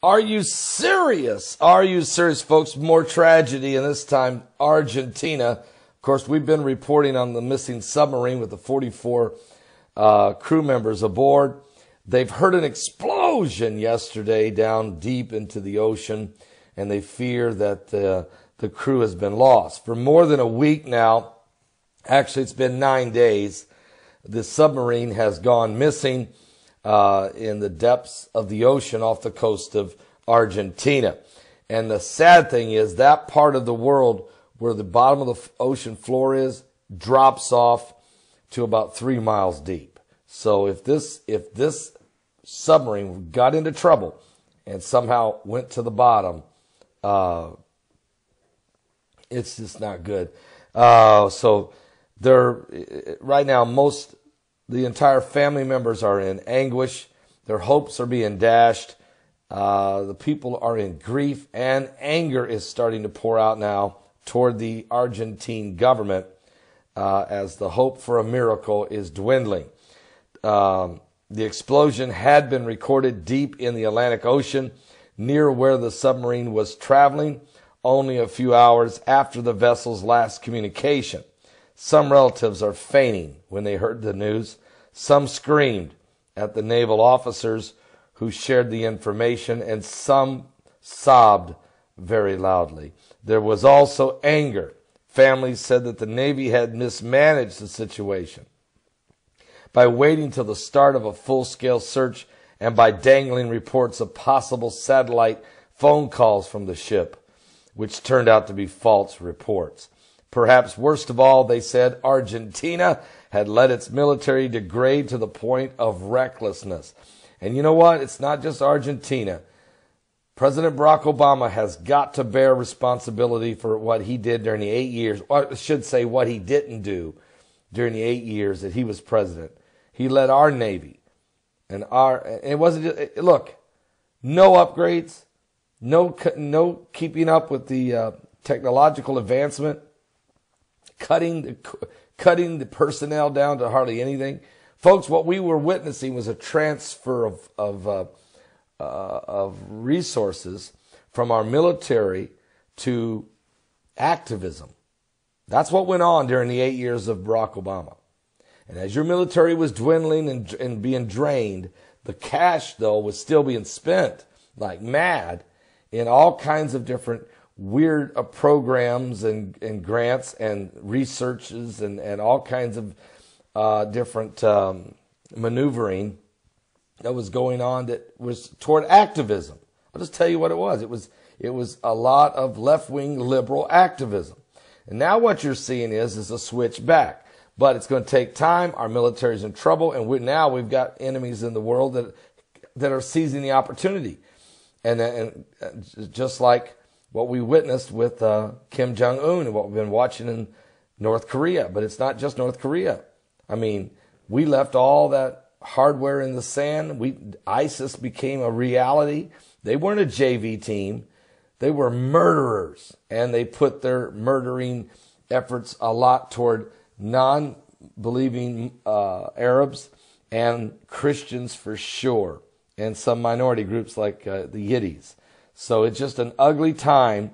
Are you serious? Are you serious, folks? More tragedy, and this time Argentina. Of course, we've been reporting on the missing submarine with the 44 crew members aboard. They've heard an explosion yesterday down deep into the ocean, and they fear that the crew has been lost. For more than a week now, actually it's been 9 days, the submarine has gone missing in the depths of the ocean off the coast of Argentina. And the sad thing is that part of the world where the bottom of the ocean floor is drops off to about 3 miles deep. So if this submarine got into trouble and somehow went to the bottom, it's just not good. So right now, the entire family members are in anguish. Their hopes are being dashed. The people are in grief, and anger is starting to pour out now toward the Argentine government as the hope for a miracle is dwindling. The explosion had been recorded deep in the Atlantic Ocean near where the submarine was traveling, only a few hours after the vessel's last communication. Some relatives are fainting when they heard the news. Some screamed at the naval officers who shared the information, and some sobbed very loudly. There was also anger. Families said that the Navy had mismanaged the situation by waiting till the start of a full-scale search and by dangling reports of possible satellite phone calls from the ship, which turned out to be false reports. Perhaps worst of all, they said Argentina had let its military degrade to the point of recklessness. And you know what? It's not just Argentina. President Barack Obama has got to bear responsibility for what he did during the 8 years, or I should say what he didn't do during the 8 years that he was president. He led our Navy. And it wasn't just, look, no upgrades, no keeping up with the technological advancement, cutting the personnel down to hardly anything. Folks, what we were witnessing was a transfer of resources from our military to activism. That's what went on during the 8 years of Barack Obama. And as your military was dwindling and being drained, the cash, though, was still being spent like mad in all kinds of different weird programs and grants and researches and all kinds of different maneuvering that was going on that was toward activism. I'll just tell you what it was. It was a lot of left-wing liberal activism. And now what you're seeing is a switch back. But it's going to take time. Our military's in trouble, and we've got enemies in the world that are seizing the opportunity. And just like what we witnessed with Kim Jong-un and what we've been watching in North Korea. But it's not just North Korea. I mean, we left all that hardware in the sand. ISIS became a reality. They weren't a JV team. They were murderers, and they put their murdering efforts a lot toward non-believing Arabs and Christians for sure, and some minority groups like the Yiddies. So it's just an ugly time.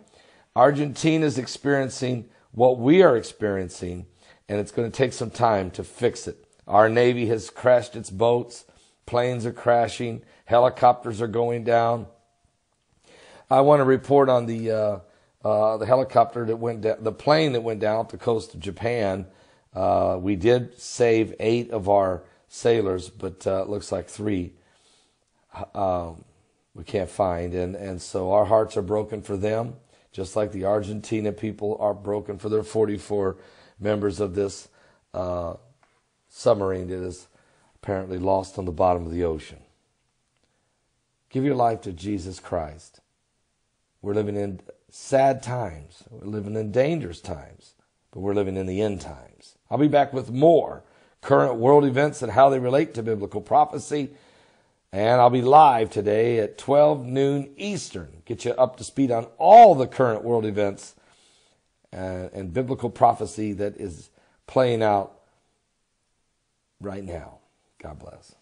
Argentina is experiencing what we are experiencing, and it's going to take some time to fix it. Our Navy has crashed its boats. Planes are crashing. Helicopters are going down. I want to report on the helicopter that went down, the plane that went down off the coast of Japan. We did save 8 of our sailors, but it looks like 3 we can't find. And so our hearts are broken for them, just like the Argentina people are broken for their 44 members of this submarine that is apparently lost on the bottom of the ocean. Give your life to Jesus Christ. We're living in sad times. We're living in dangerous times, but we're living in the end times. I'll be back with more current world events and how they relate to biblical prophecy. And I'll be live today at 12 noon Eastern. Get you up to speed on all the current world events and biblical prophecy that is playing out right now. God bless.